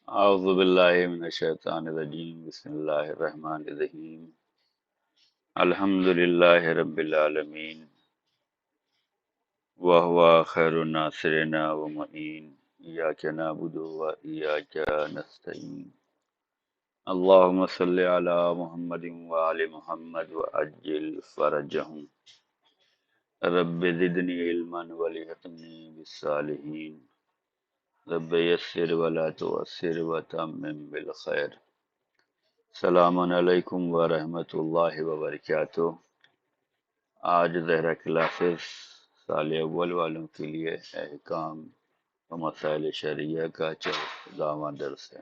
اعوذ باللہ من الشیطان الرجیم بسم اللہ الرحمن الرحیم الحمد للہ رب العالمین وهو خیر الناصرین ومعین ایاک نعبد و ایاک نستعین اللہم صلی علی محمد وآل محمد وعجل فرجہم رب زدنی علما والحقنی بالصالحین رب یسر ولا تعسر وتمم بالخیر۔ السلام علیکم ورحمۃ اللہ وبرکاتہ۔ آج زہرہ کلاسز سال اول والوں کے لیے احکام و مسائل شرعیہ کا 14واں درس ہے۔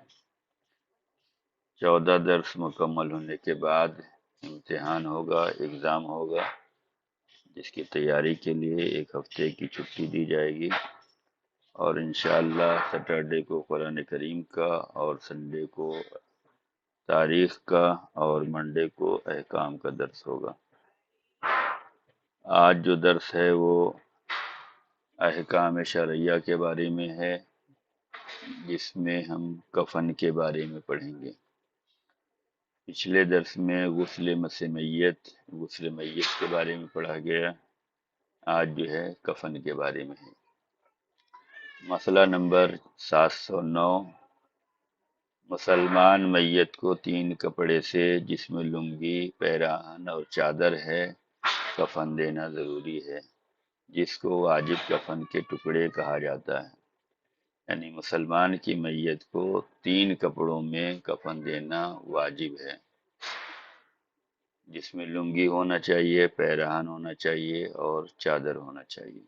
14 درس مکمل ہونے کے بعد امتحان ہوگا، ایگزام ہوگا، جس کی تیاری کے لیے ایک ہفتے کی چھٹی دی جائے گی، اور انشاءاللہ سیٹرڈے کو قرآن کریم کا، اور سنڈے کو تاریخ کا، اور منڈے کو احکام کا درس ہوگا۔ آج جو درس ہے وہ احکام شرعیہ کے بارے میں ہے، جس میں ہم کفن کے بارے میں پڑھیں گے۔ پچھلے درس میں غسل مس میت کے بارے میں پڑھا گیا، آج جو ہے کفن کے بارے میں ہے۔ مسئلہ نمبر 709، مسلمان میت کو 3 کپڑے سے، جس میں لنگی، پیراہن اور چادر ہے، کفن دینا ضروری ہے، جس کو واجب کفن کے ٹکڑے کہا جاتا ہے۔ یعنی مسلمان کی میت کو 3 کپڑوں میں کفن دینا واجب ہے، جس میں لنگی ہونا چاہیے، پیراہن ہونا چاہیے اور چادر ہونا چاہیے۔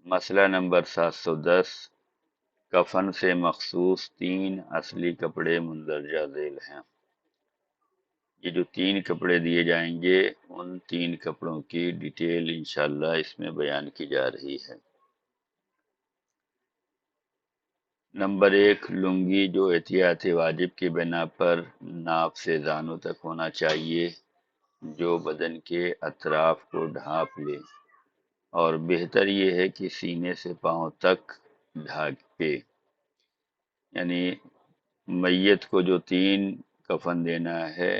مسئلہ نمبر 710، کفن سے مخصوص 3 اصلی کپڑے مندرجہ ذیل ہیں۔ یہ جو 3 کپڑے دیے جائیں گے، ان 3 کپڑوں کی ڈیٹیل انشاءاللہ اس میں بیان کی جا رہی ہے۔ نمبر 1، لنگی، جو احتیاط واجب کی بنا پر ناف سے زانوں تک ہونا چاہیے، جو بدن کے اطراف کو ڈھانپ لے، اور بہتر یہ ہے کہ سینے سے پاؤں تک ڈھانپے۔ یعنی میت کو جو 3 کفن دینا ہے،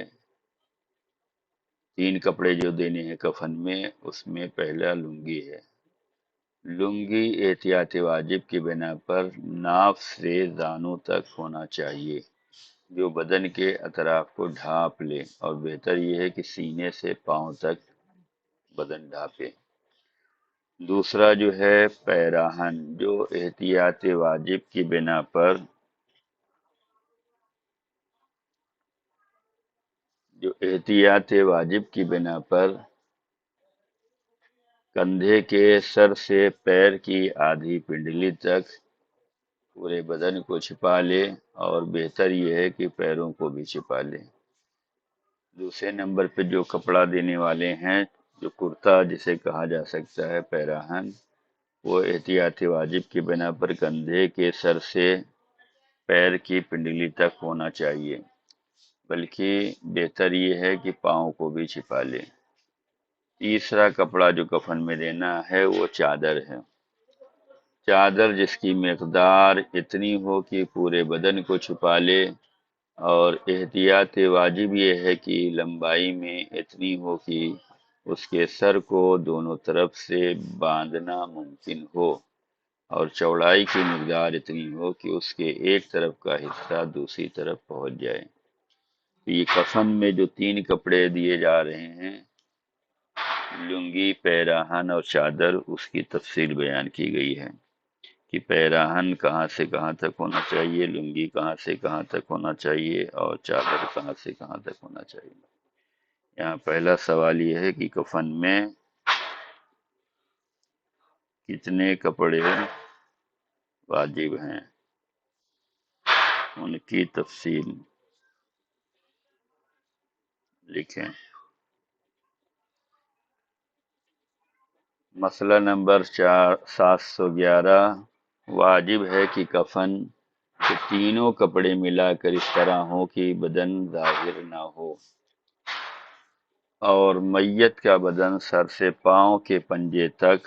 3 کپڑے جو دینے ہیں کفن میں، اس میں پہلا لنگی ہے۔ لنگی احتیاط واجب کی بنا پر ناف سے زانوں تک ہونا چاہیے، جو بدن کے اطراف کو ڈھانپ لے، اور بہتر یہ ہے کہ سینے سے پاؤں تک بدن ڈھانپے۔ دوسرا جو ہے پیراہن، جو احتیاط واجب کی بنا پر کندھے کے سر سے پیر کی آدھی پنڈلی تک پورے بدن کو چھپا لے، اور بہتر یہ ہے کہ پیروں کو بھی چھپا لے۔ دوسرے نمبر پہ جو کپڑا دینے والے ہیں، جو کرتا جسے کہا جا سکتا ہے پیراہن، وہ احتیاط واجب کی بنا پر کندھے کے سر سے پیر کی پنڈلی تک ہونا چاہیے، بلکہ بہتر یہ ہے کہ پاؤں کو بھی چھپا لے۔ تیسرا کپڑا جو کفن میں دینا ہے وہ چادر ہے۔ چادر جس کی مقدار اتنی ہو کہ پورے بدن کو چھپا لے، اور احتیاط واجب یہ ہے کہ لمبائی میں اتنی ہو کہ اس کے سر کو دونوں طرف سے باندھنا ممکن ہو، اور چوڑائی کی مقدار اتنی ہو کہ اس کے ایک طرف کا حصہ دوسری طرف پہنچ جائے۔ یہ کفن میں جو 3 کپڑے دیے جا رہے ہیں، لنگی، پیراہن اور چادر، اس کی تفصیل بیان کی گئی ہے کہ پیراہن کہاں سے کہاں تک ہونا چاہیے، لنگی کہاں سے کہاں تک ہونا چاہیے، اور چادر کہاں سے کہاں تک ہونا چاہیے۔ یہاں پہلا سوال یہ ہے کہ کفن میں کتنے کپڑے واجب ہیں، ان کی تفصیل لکھیں۔ مسئلہ نمبر 711، واجب ہے کہ کفن کے تینوں کپڑے ملا کر اس طرح ہوں کہ بدن ظاہر نہ ہو، اور میت کا بدن سر سے پاؤں کے پنجے تک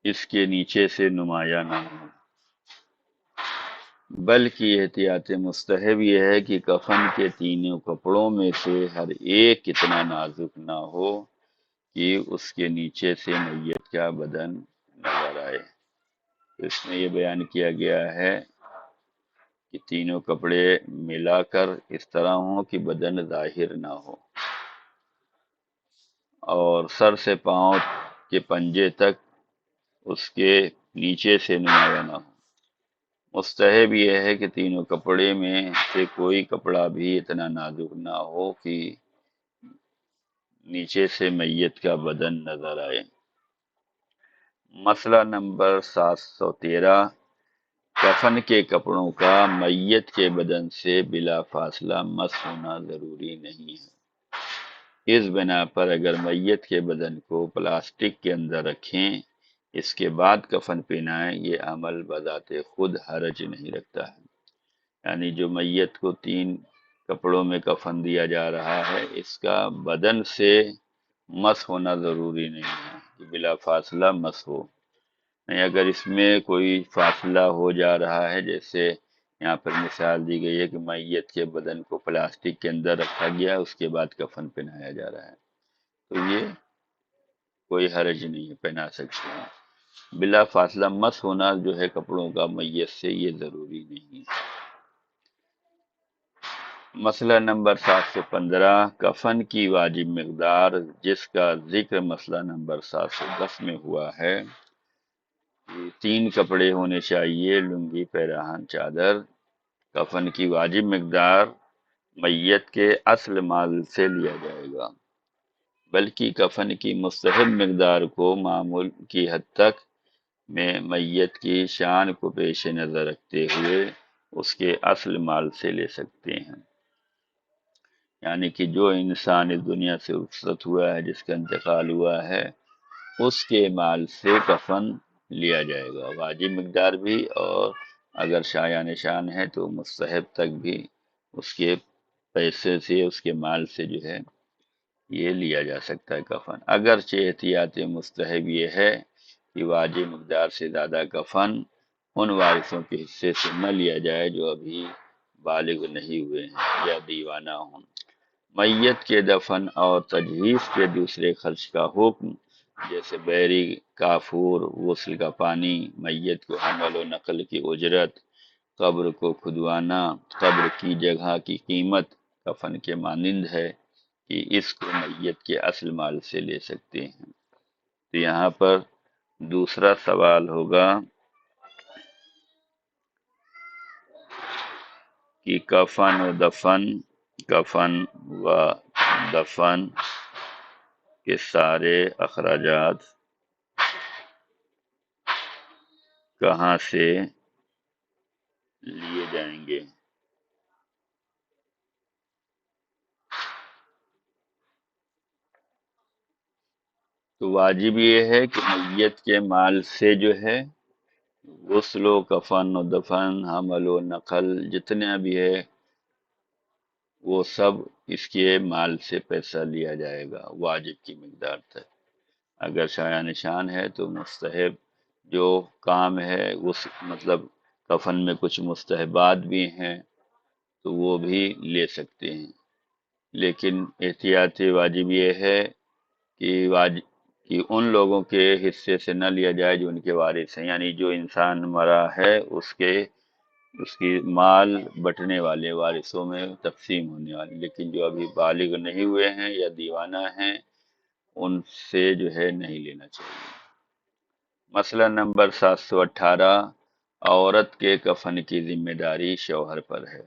اس کے نیچے سے نمایاں نہ ہو۔ بلکہ احتیاط مستحب یہ ہے کہ کفن کے تینوں کپڑوں میں سے ہر ایک اتنا نازک نہ ہو کہ اس کے نیچے سے میت کا بدن نظر آئے۔ اس میں یہ بیان کیا گیا ہے کہ تینوں کپڑے ملا کر اس طرح ہوں کہ بدن ظاہر نہ ہو، اور سر سے پاؤں کے پنجے تک اس کے نیچے سے نمایاں نہ ہو۔ مستحب یہ ہے کہ تینوں کپڑے میں سے کوئی کپڑا بھی اتنا نازک نہ ہو کہ نیچے سے میت کا بدن نظر آئے۔ مسئلہ نمبر 713، کفن کے کپڑوں کا میت کے بدن سے بلا فاصلہ مس ہونا ضروری نہیں ہے۔ اس بنا پر اگر میت کے بدن کو پلاسٹک کے اندر رکھیں، اس کے بعد کفن پہنائیں، یہ عمل بذات خود حرج نہیں رکھتا ہے۔ یعنی جو میت کو 3 کپڑوں میں کفن دیا جا رہا ہے، اس کا بدن سے مس ہونا ضروری نہیں ہے کہ بلا فاصلہ مس ہو۔ نہیں، اگر اس میں کوئی فاصلہ ہو جا رہا ہے، جیسے یہاں پر مثال دی گئی ہے کہ میت کے بدن کو پلاسٹک کے اندر رکھا گیا، اس کے بعد کفن پہنایا جا رہا ہے، تو یہ کوئی حرج نہیں ہے، پہنا سکتے ہیں۔ بلا فاصلہ مس ہونا جو ہے کپڑوں کا میت سے، یہ ضروری نہیں ہے۔ مسئلہ نمبر 715، کفن کی واجب مقدار جس کا ذکر مسئلہ نمبر 710 میں ہوا ہے۔ 3 کپڑے ہونے چاہیے، لنگی، پیراہن، چادر۔ کفن کی واجب مقدار میت کے اصل مال سے لیا جائے گا، بلکہ کفن کی مستحب مقدار کو معمول کی حد تک میں میت کی شان کو پیش نظر رکھتے ہوئے اس کے اصل مال سے لے سکتے ہیں۔ یعنی کہ جو انسان اس دنیا سے رخصت ہوا ہے، جس کا انتقال ہوا ہے، اس کے مال سے کفن لیا جائے گا، واجب مقدار بھی، اور اگر شایان شان ہے تو مستحب تک بھی اس کے پیسے سے، اس کے مال سے جو ہے یہ لیا جا سکتا ہے کفن۔ اگرچہ احتیاط مستحب یہ ہے کہ واجب مقدار سے زیادہ کفن ان وارثوں کے حصے سے نہ لیا جائے جو ابھی بالغ نہیں ہوئے ہیں یا دیوانہ ہوں۔ میت کے دفن اور تجہیز کے دوسرے خرچ کا حکم، جیسے بحری کافور، غسل کا پانی، میت کو حمل و نقل کی اجرت، قبر کو کھدوانا، قبر کی جگہ کی قیمت، کفن کے مانند ہے کہ اس کو میت کے اصل مال سے لے سکتے ہیں۔ تو یہاں پر دوسرا سوال ہوگا کہ کفن و دفن کے سارے اخراجات کہاں سے لیے جائیں گے؟ تو واجب یہ ہے کہ میت کے مال سے جو ہے غسل و کفن و دفن، حمل و نقل جتنے بھی ہے، وہ سب اس کے مال سے پیسہ لیا جائے گا واجب کی مقدار تک۔ اگر شایان نشان ہے تو مستحب جو کام ہے، اس مطلب کفن میں کچھ مستحبات بھی ہیں تو وہ بھی لے سکتے ہیں، لیکن احتیاط واجب یہ ہے کہ ان لوگوں کے حصے سے نہ لیا جائے جو ان کے وارث ہیں، یعنی جو انسان مرا ہے اس کی مال بٹنے والے وارثوں میں تقسیم ہونے والے، لیکن جو ابھی بالغ نہیں ہوئے ہیں یا دیوانہ ہیں، ان سے جو ہے نہیں لینا چاہیے۔ مسئلہ نمبر 718، عورت کے کفن کی ذمہ داری شوہر پر ہے،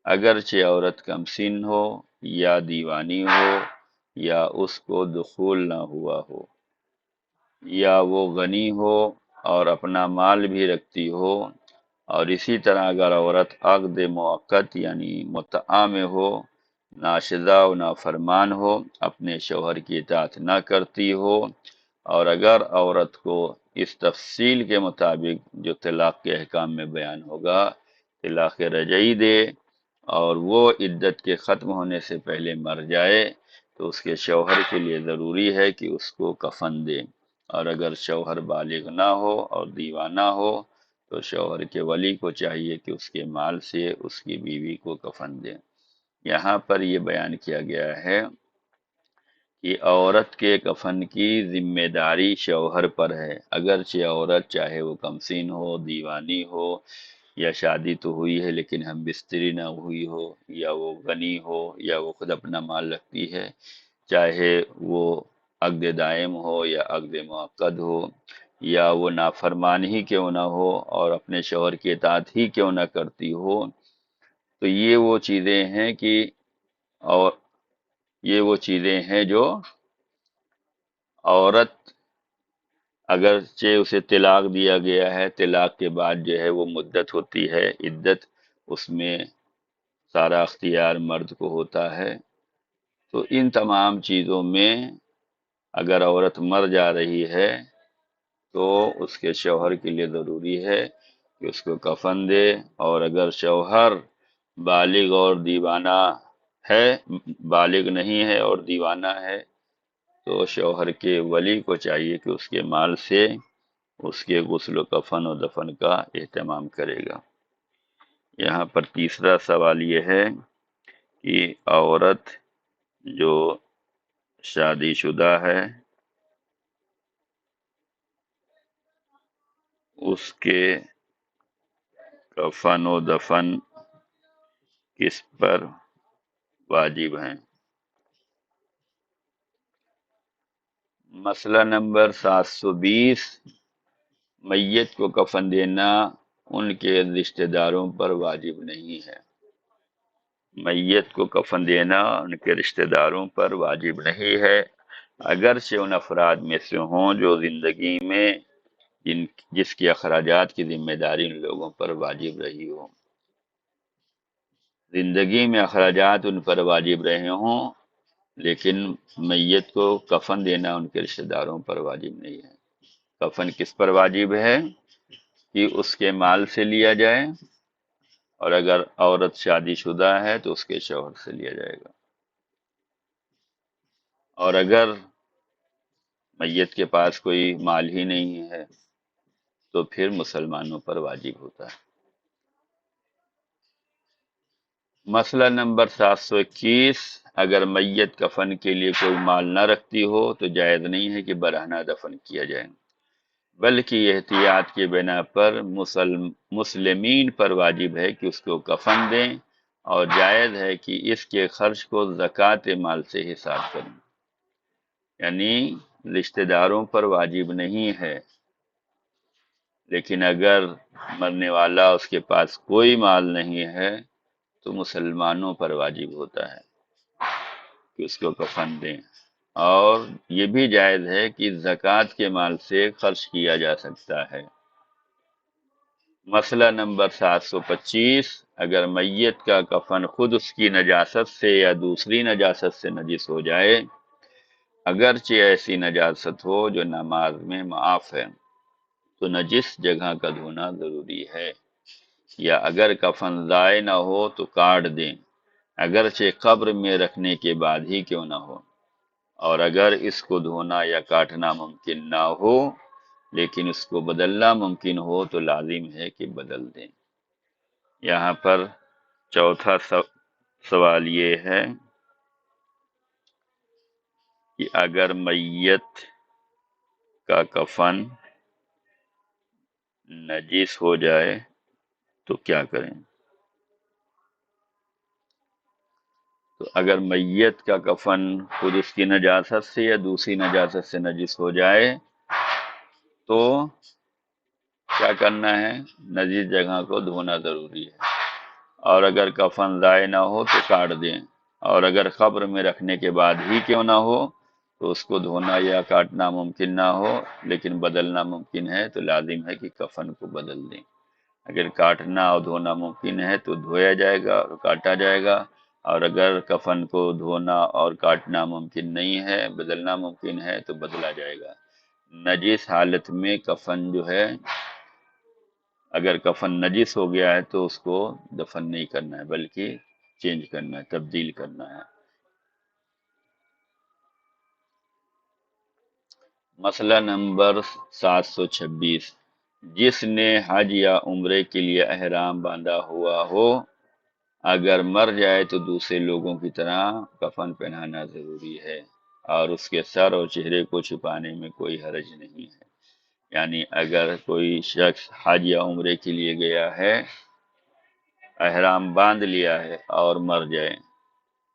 اگرچہ عورت کم سن ہو یا دیوانی ہو یا اس کو دخول نہ ہوا ہو، یا وہ غنی ہو اور اپنا مال بھی رکھتی ہو، اور اسی طرح اگر عورت عقد موقت یعنی متع میں ہو، ناشزہ و نافرمان ہو، اپنے شوہر کی اطاعت نہ کرتی ہو، اور اگر عورت کو اس تفصیل کے مطابق جو طلاق کے احکام میں بیان ہوگا طلاق رجعی دے، اور وہ عدت کے ختم ہونے سے پہلے مر جائے، تو اس کے شوہر کے لیے ضروری ہے کہ اس کو کفن دے، اور اگر شوہر بالغ نہ ہو اور دیوانہ ہو تو تو شوہر کے ولی کو چاہیے کہ اس کے مال سے اس کی بیوی کو کفن دے۔ یہاں پر یہ بیان کیا گیا ہے کہ عورت کے کفن کی ذمہ داری شوہر پر ہے، اگرچہ عورت چاہے وہ کمسین ہو، دیوانی ہو، یا شادی تو ہوئی ہے لیکن ہم بستری نہ ہوئی ہو، یا وہ غنی ہو، یا وہ خود اپنا مال رکھتی ہے، چاہے وہ عقد دائم ہو یا عقد مؤقت ہو، یا وہ نافرمان ہی کیوں نہ ہو اور اپنے شوہر کی اطاعت ہی کیوں نہ کرتی ہو، تو اور یہ وہ چیزیں ہیں جو عورت، اگرچہ اسے طلاق دیا گیا ہے، طلاق کے بعد جو ہے وہ مدت ہوتی ہے، عدت، اس میں سارا اختیار مرد کو ہوتا ہے، تو ان تمام چیزوں میں اگر عورت مر جا رہی ہے تو اس کے شوہر کے لیے ضروری ہے کہ اس کو کفن دے، اور اگر شوہر بالغ اور دیوانہ ہے، بالغ نہیں ہے اور دیوانہ ہے، تو شوہر کے ولی کو چاہیے کہ اس کے مال سے اس کے غسل و کفن و دفن کا اہتمام کرے گا۔ یہاں پر تیسرا سوال یہ ہے کہ عورت جو شادی شدہ ہے اس کے کفن و دفن کس پر واجب ہیں؟ مسئلہ نمبر 720، میت کو کفن دینا ان کے رشتہ داروں پر واجب نہیں ہے۔ میت کو کفن دینا ان کے رشتہ داروں پر واجب نہیں ہے، اگرچہ ان افراد میں سے ہوں جو زندگی میں جس کے اخراجات کی ذمہ داری ان لوگوں پر واجب رہی ہو۔ زندگی میں اخراجات ان پر واجب رہے ہوں، لیکن میت کو کفن دینا ان کے رشتہ داروں پر واجب نہیں ہے۔ کفن کس پر واجب ہے؟ کہ اس کے مال سے لیا جائے، اور اگر عورت شادی شدہ ہے تو اس کے شوہر سے لیا جائے گا، اور اگر میت کے پاس کوئی مال ہی نہیں ہے تو پھر مسلمانوں پر واجب ہوتا ہے۔ مسئلہ نمبر 721، اگر میت کفن کے لیے کوئی مال نہ رکھتی ہو تو جائز نہیں ہے کہ برہنہ دفن کیا جائے، بلکہ احتیاط کی بنا پر مسلمین پر واجب ہے کہ اس کو کفن دیں، اور جائز ہے کہ اس کے خرچ کو زکوٰۃ مال سے حساب کریں، یعنی رشتہ داروں پر واجب نہیں ہے، لیکن اگر مرنے والا اس کے پاس کوئی مال نہیں ہے تو مسلمانوں پر واجب ہوتا ہے کہ اس کو کفن دیں، اور یہ بھی جائز ہے کہ زکوٰۃ کے مال سے خرچ کیا جا سکتا ہے۔ مسئلہ نمبر 725، اگر میت کا کفن خود اس کی نجاست سے یا دوسری نجاست سے نجس ہو جائے، اگرچہ ایسی نجاست ہو جو نماز میں معاف ہے، تو نجس جگہ کا دھونا ضروری ہے، یا اگر کفن ضائع نہ ہو تو کاٹ دیں، اگرچہ قبر میں رکھنے کے بعد ہی کیوں نہ ہو، اور اگر اس کو دھونا یا کاٹنا ممکن نہ ہو لیکن اس کو بدلنا ممکن ہو تو لازم ہے کہ بدل دیں۔ یہاں پر چوتھا سوال یہ ہے کہ اگر میت کا کفن نجس ہو جائے تو کیا کریں؟ تو اگر میت کا کفن خود اس کی نجاست سے یا دوسری نجاست سے نجس ہو جائے تو کیا کرنا ہے؟ نجس جگہ کو دھونا ضروری ہے، اور اگر کفن ضائع نہ ہو تو کاٹ دیں، اور اگر قبر میں رکھنے کے بعد ہی کیوں نہ ہو تو اس کو دھونا یا کاٹنا ممکن نہ ہو لیکن بدلنا ممکن ہے تو لازم ہے کہ کفن کو بدل دیں۔ اگر کاٹنا اور دھونا ممکن ہے تو دھویا جائے گا اور کاٹا جائے گا، اور اگر کفن کو دھونا اور کاٹنا ممکن نہیں ہے، بدلنا ممکن ہے تو بدلا جائے گا۔ نجس حالت میں کفن جو ہے، اگر کفن نجس ہو گیا ہے تو اس کو دفن نہیں کرنا ہے بلکہ چینج کرنا ہے، تبدیل کرنا ہے۔ مسئلہ نمبر 726، جس نے حج یا عمرے کے لیے احرام باندھا ہوا ہو، اگر مر جائے تو دوسرے لوگوں کی طرح کفن پہنانا ضروری ہے، اور اس کے سر اور چہرے کو چھپانے میں کوئی حرج نہیں ہے۔ یعنی اگر کوئی شخص حج یا عمرے کے لیے گیا ہے، احرام باندھ لیا ہے اور مر جائے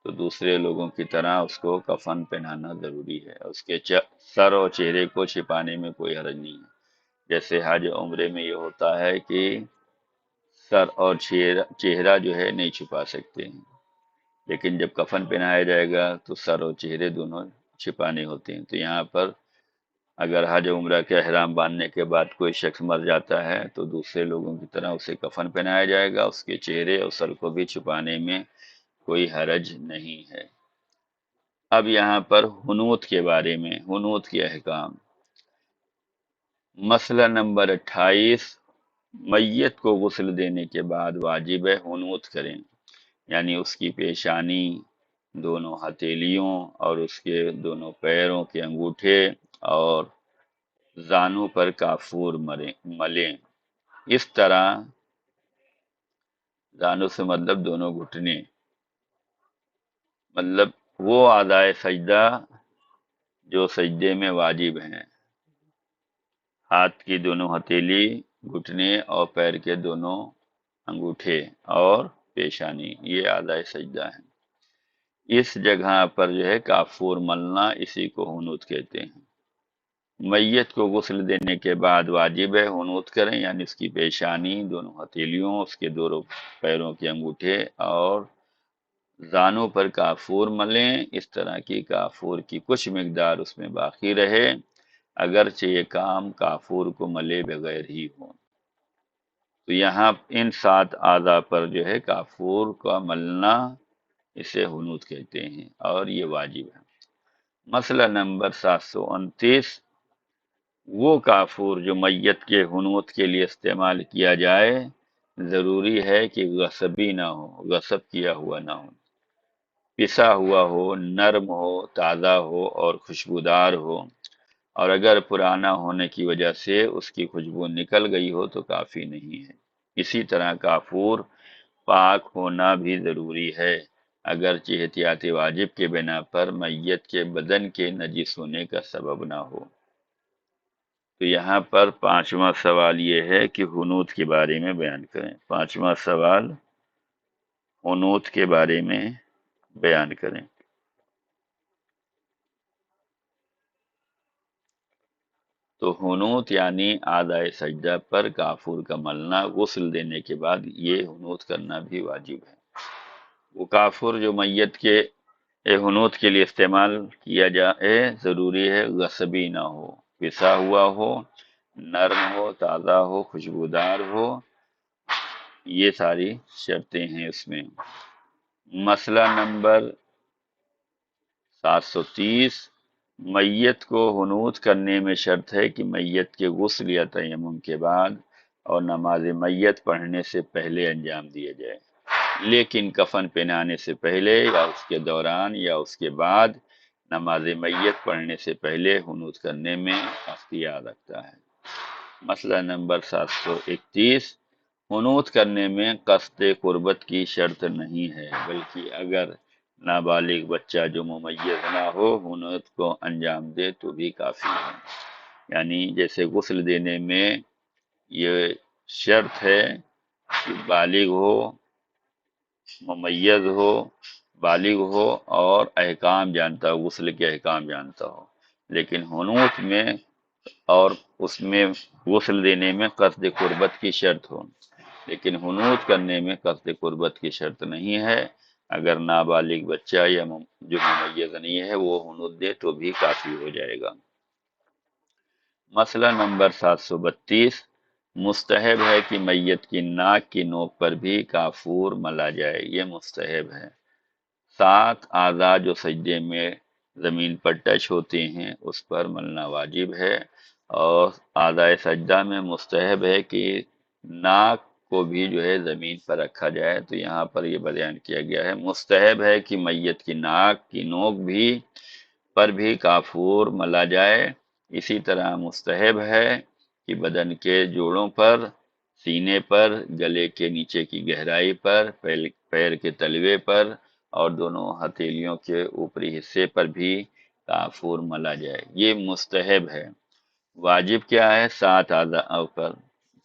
تو دوسرے لوگوں کی طرح اس کو کفن پہنانا ضروری ہے، اس کے سر اور چہرے کو چھپانے میں کوئی حرج نہیں ہے۔ جیسے حج عمرے میں یہ ہوتا ہے کہ سر اور چہرہ جو ہے نہیں چھپا سکتے ہیں، لیکن جب کفن پہنایا جائے گا تو سر اور چہرے دونوں چھپانے ہوتے ہیں۔ تو یہاں پر اگر حج عمرہ کے احرام باندھنے کے بعد کوئی شخص مر جاتا ہے تو دوسرے لوگوں کی طرح اسے کفن پہنایا جائے گا، اس کے چہرے اور سر کو بھی چھپانے میں کوئی حرج نہیں ہے۔ اب یہاں پر حنوت کے بارے میں، حنوت کے احکام۔ مسئلہ نمبر 28، میت کو غسل دینے کے بعد واجب ہے حنوت کریں، یعنی اس کی پیشانی، دونوں ہتھیلیوں اور اس کے دونوں پیروں کے انگوٹھے اور زانوں پر کافور ملیں۔ اس طرح زانوں سے مطلب دونوں گھٹنے، مطلب وہ اعضائے سجدہ جو سجدے میں واجب ہیں، ہاتھ کی دونوں ہتھیلی، گھٹنے اور پیر کے دونوں انگوٹھے اور پیشانی، یہ اعضائے سجدہ ہیں۔ اس جگہ پر جو ہے کافور ملنا، اسی کو حنوت کہتے ہیں۔ میت کو غسل دینے کے بعد واجب ہے حنوت کریں، یعنی اس کی پیشانی، دونوں ہتھیلیوں، اس کے دونوں پیروں کے انگوٹھے اور زانوں پر کافور ملیں، اس طرح کی کافور کی کچھ مقدار اس میں باقی رہے، اگرچہ یہ کام کافور کو ملے بغیر ہی ہو۔ تو یہاں ان 7 اعضاء پر جو ہے کافور کا ملنا، اسے حنوت کہتے ہیں اور یہ واجب ہے۔ مسئلہ نمبر 729، وہ کافور جو میت کے حنوت کے لیے استعمال کیا جائے ضروری ہے کہ غصبی نہ ہو، غصب کیا ہوا نہ ہو، پسا ہوا ہو، نرم ہو، تازہ ہو اور خوشبودار ہو، اور اگر پرانا ہونے کی وجہ سے اس کی خوشبو نکل گئی ہو تو کافی نہیں ہے۔ اسی طرح کافور پاک ہونا بھی ضروری ہے، اگرچہ احتیاط واجب کے بنا پر میت کے بدن کے نجس ہونے کا سبب نہ ہو۔ تو یہاں پر 5واں سوال یہ ہے کہ حنوت کے بارے میں بیان کریں۔ 5واں سوال، حنوت کے بارے میں بیان کریں۔ تو حنوت یعنی اعضائے سجدہ پر کافور کا ملنا، غسل دینے کے بعد یہ حنوت کرنا بھی واجب ہے۔ وہ کافور جو میت کے حنوت کے لیے استعمال کیا جائے ضروری ہے غصبی نہ ہو، پسا ہوا ہو، نرم ہو، تازہ ہو، خوشبودار ہو، یہ ساری شرطیں ہیں اس میں۔ مسئلہ نمبر 730، میت کو حنوت کرنے میں شرط ہے کہ میت کے غسل یا تیمم کے بعد اور نماز میت پڑھنے سے پہلے انجام دیا جائے، لیکن کفن پہنانے سے پہلے یا اس کے دوران یا اس کے بعد نماز میت پڑھنے سے پہلے حنوت کرنے میں اختیار رکھتا ہے۔ مسئلہ نمبر 731، حنوت کرنے میں قصد قربت کی شرط نہیں ہے، بلکہ اگر نابالغ بچہ جو ممیز نہ ہو حنوت کو انجام دے تو بھی کافی ہے۔ یعنی جیسے غسل دینے میں یہ شرط ہے کہ بالغ ہو، ممیز ہو، بالغ ہو اور احکام جانتا ہو، غسل کے احکام جانتا ہو، لیکن حنوت میں اور اس میں غسل دینے میں قصد قربت کی شرط ہو، لیکن حنوت کرنے میں قصد قربت کی شرط نہیں ہے۔ اگر نابالغ بچہ یا جو ممیز نہیں ہے وہ حنوت دے تو بھی کافی ہو جائے گا۔ مسئلہ نمبر 732، مستحب ہے کہ میت کی ناک کی نوک پر بھی کافور ملا جائے، یہ مستحب ہے۔ 7 اعضاء جو سجدے میں زمین پر ٹچ ہوتے ہیں اس پر ملنا واجب ہے، اور اعضاء سجدہ میں مستحب ہے کہ ناک کو بھی جو ہے زمین پر رکھا جائے۔ تو یہاں پر یہ بیان کیا گیا ہے مستحب ہے کہ میت کی ناک کی نوک پر بھی کافور ملا جائے، اسی طرح مستحب ہے کہ بدن کے جوڑوں پر، سینے پر، گلے کے نیچے کی گہرائی پر، پیر کے تلوے پر اور دونوں ہتھیلیوں کے اوپری حصے پر بھی کافور ملا جائے۔ یہ مستحب ہے۔ واجب کیا ہے؟ 7 اعضاء پر،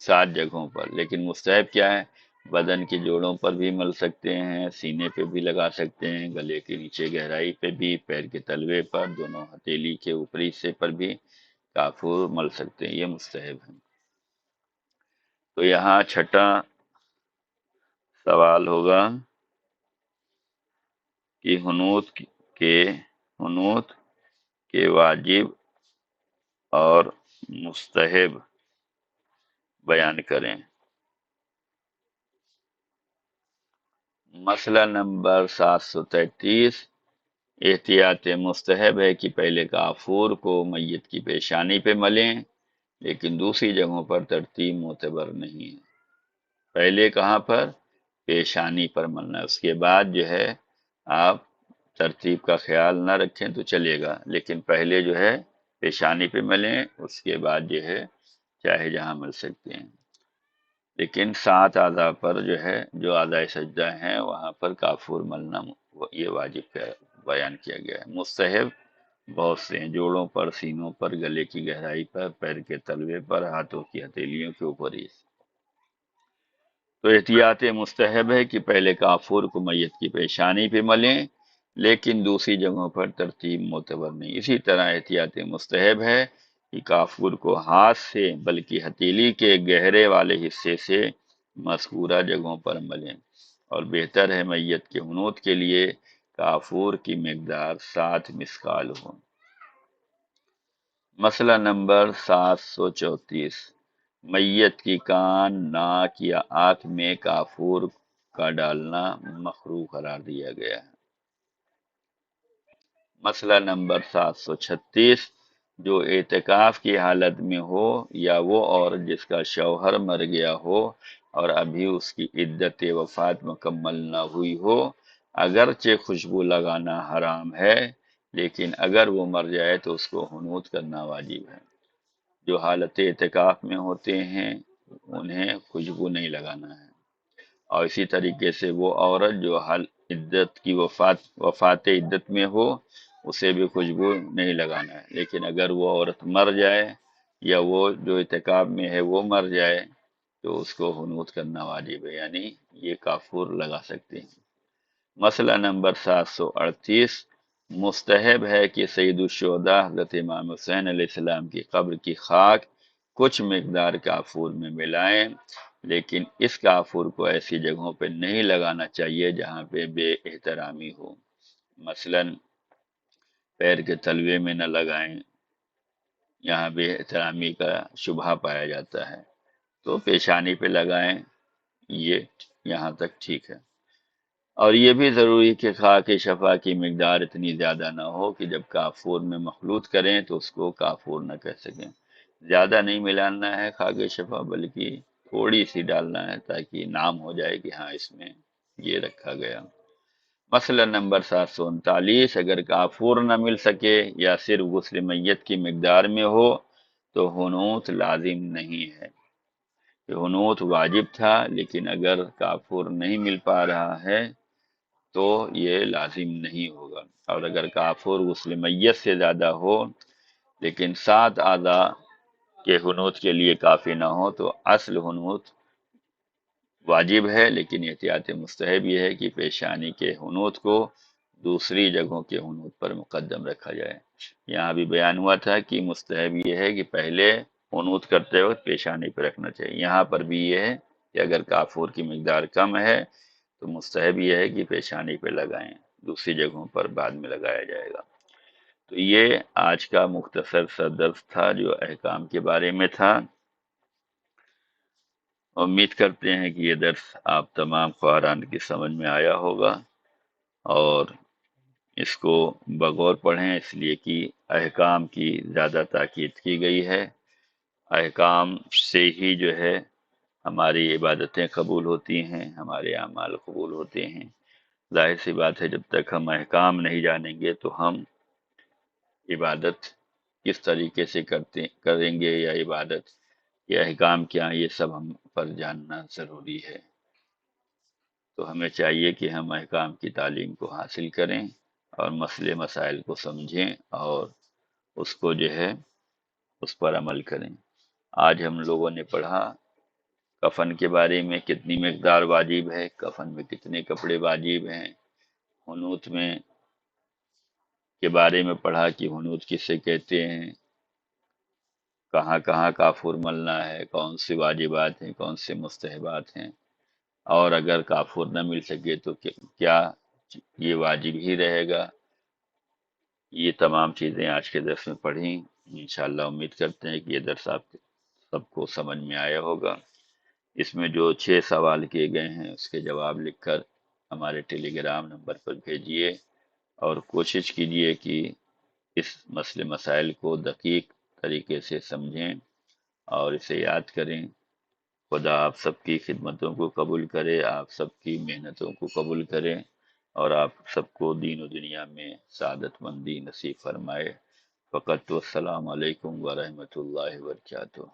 7 جگہوں پر، لیکن مستحب کیا ہے؟ بدن کے جوڑوں پر بھی مل سکتے ہیں، سینے پہ بھی لگا سکتے ہیں، گلے کے نیچے گہرائی پہ بھی، پیر کے تلوے پر، دونوں ہتھیلی کے اوپری حصے پر بھی کافور مل سکتے ہیں۔ یہ مستحب ہے۔ تو یہاں چھٹا سوال ہوگا کہ کے حنوط کے واجب اور مستحب بیان کریں۔ مسئلہ نمبر 733، احتیاط مستحب ہے کہ پہلے کافور کو میت کی پیشانی پہ ملیں، لیکن دوسری جگہوں پر ترتیب معتبر نہیں ہے۔ پہلے کہاں پر؟ پیشانی پر ملنا ہے، اس کے بعد جو ہے آپ ترتیب کا خیال نہ رکھیں تو چلے گا، لیکن پہلے جو ہے پیشانی پہ ملیں، اس کے بعد جو ہے چاہے جہاں مل سکتے ہیں، لیکن 7 اعضاء پر جو ہے، جو اعضاء سجدہ ہیں وہاں پر کافور ملنا یہ واجب کا بیان کیا گیا ہے۔ مستحب بہت سے ہیں، جوڑوں پر، سینوں پر، گلے کی گہرائی پر، پیر کے تلوے پر، ہاتھوں کی ہتھیلیوں کے اوپر ہی۔ تو احتیاط مستحب ہے کہ پہلے کافور کو میت کی پیشانی پہ ملیں، لیکن دوسری جگہوں پر ترتیب معتبر نہیں۔ اسی طرح احتیاط مستحب ہے کہ کافور کو ہاتھ سے بلکہ ہتھیلی کے گہرے والے حصے سے مذکورہ جگہوں پر ملیں، اور بہتر ہے میت کے حنوط کے لیے کافور کی مقدار 7 مسکال ہو۔ مسئلہ نمبر 734، میت کی کان، ناک یا آنکھ میں کافور کا ڈالنا مکروہ قرار دیا گیا ہے۔ مسئلہ نمبر 736، جو اعتکاف کی حالت میں ہو یا وہ عورت جس کا شوہر مر گیا ہو اور ابھی اس کی عدت وفات مکمل نہ ہوئی ہو، اگرچہ خوشبو لگانا حرام ہے، لیکن اگر وہ مر جائے تو اس کو حنوط کرنا واجب ہے۔ جو حالت اعتکاف میں ہوتے ہیں انہیں خوشبو نہیں لگانا ہے، اور اسی طریقے سے وہ عورت جو عدت کی وفات عدت میں ہو اسے بھی خوشبو نہیں لگانا ہے، لیکن اگر وہ عورت مر جائے یا وہ جو اعتکاف میں ہے وہ مر جائے تو اس کو حنوط کرنا واجب ہے، یعنی یہ کافور لگا سکتے ہیں۔ مسئلہ نمبر 738، مستحب ہے کہ سید الشہداء حضرت امام حسین علیہ السلام کی قبر کی خاک کچھ مقدار کافور میں ملائیں، لیکن اس کافور کو ایسی جگہوں پہ نہیں لگانا چاہیے جہاں پہ بے احترامی ہو۔ مثلا پیر کے تلوے میں نہ لگائیں، یہاں بے احترامی کا شبہ پایا جاتا ہے، تو پیشانی پہ لگائیں، یہ یہاں تک ٹھیک ہے۔ اور یہ بھی ضروری کہ خاک شفا کی مقدار اتنی زیادہ نہ ہو کہ جب کافور میں مخلوط کریں تو اس کو کافور نہ کہہ سکیں۔ زیادہ نہیں ملانا ہے خاک شفا، بلکہ تھوڑی سی ڈالنا ہے تاکہ نام ہو جائے کہ ہاں اس میں یہ رکھا گیا۔ مسئلہ نمبر 739، اگر کافور نہ مل سکے یا صرف غسل میت کی مقدار میں ہو تو حنوط لازم نہیں ہے۔ یہ حنوط واجب تھا، لیکن اگر کافور نہیں مل پا رہا ہے تو یہ لازم نہیں ہوگا، اور اگر کافور غسل میت سے زیادہ ہو لیکن 7 اعضاء کے حنوط کے لیے کافی نہ ہو تو اصل حنوط واجب ہے، لیکن احتیاط مستحب یہ ہے کہ پیشانی کے حنوط کو دوسری جگہوں کے حنوط پر مقدم رکھا جائے۔ یہاں بھی بیان ہوا تھا کہ مستحب یہ ہے کہ پہلے حنوط کرتے وقت پیشانی پہ رکھنا چاہیے، یہاں پر بھی یہ ہے کہ اگر کافور کی مقدار کم ہے تو مستحب یہ ہے کہ پیشانی پہ لگائیں، دوسری جگہوں پر بعد میں لگایا جائے گا۔ تو یہ آج کا مختصر سا درس تھا جو احکام کے بارے میں تھا۔ امید کرتے ہیں کہ یہ درس آپ تمام خواہران کی سمجھ میں آیا ہوگا، اور اس کو بغور پڑھیں، اس لیے کہ احکام کی زیادہ تاکید کی گئی ہے۔ احکام سے ہی جو ہے ہماری عبادتیں قبول ہوتی ہیں، ہمارے اعمال قبول ہوتے ہیں۔ ظاہر سی بات ہے جب تک ہم احکام نہیں جانیں گے تو ہم عبادت کس طریقے سے کریں گے، یا عبادت یہ احکام کیا ہیں، یہ سب ہم پر جاننا ضروری ہے۔ تو ہمیں چاہیے کہ ہم احکام کی تعلیم کو حاصل کریں اور مسئلے مسائل کو سمجھیں اور اس کو جو ہے اس پر عمل کریں۔ آج ہم لوگوں نے پڑھا کفن کے بارے میں، کتنی مقدار واجب ہے، کفن میں کتنے کپڑے واجب ہیں، حنوت میں کے بارے میں پڑھا کہ حنوت کسے کہتے ہیں، کہاں کہاں کافور ملنا ہے، کون سی واجبات ہیں، کون سے مستحبات ہیں، اور اگر کافور نہ مل سکے تو کیا یہ واجب ہی رہے گا۔ یہ تمام چیزیں آج کے درس میں پڑھیں۔ انشاءاللہ امید کرتے ہیں کہ یہ درس آپ سب کو سمجھ میں آیا ہوگا۔ اس میں جو 6 سوال کیے گئے ہیں اس کے جواب لکھ کر ہمارے ٹیلی گرام نمبر پر بھیجیے، اور کوشش کیجیے کہ اس مسئلے مسائل کو دقیق طریقے سے سمجھیں اور اسے یاد کریں۔ خدا آپ سب کی خدمتوں کو قبول کرے، آپ سب کی محنتوں کو قبول کرے، اور آپ سب کو دین و دنیا میں سعادت مندی نصیب فرمائے۔ فقط والسلام علیکم ورحمۃ اللہ وبرکاتہ۔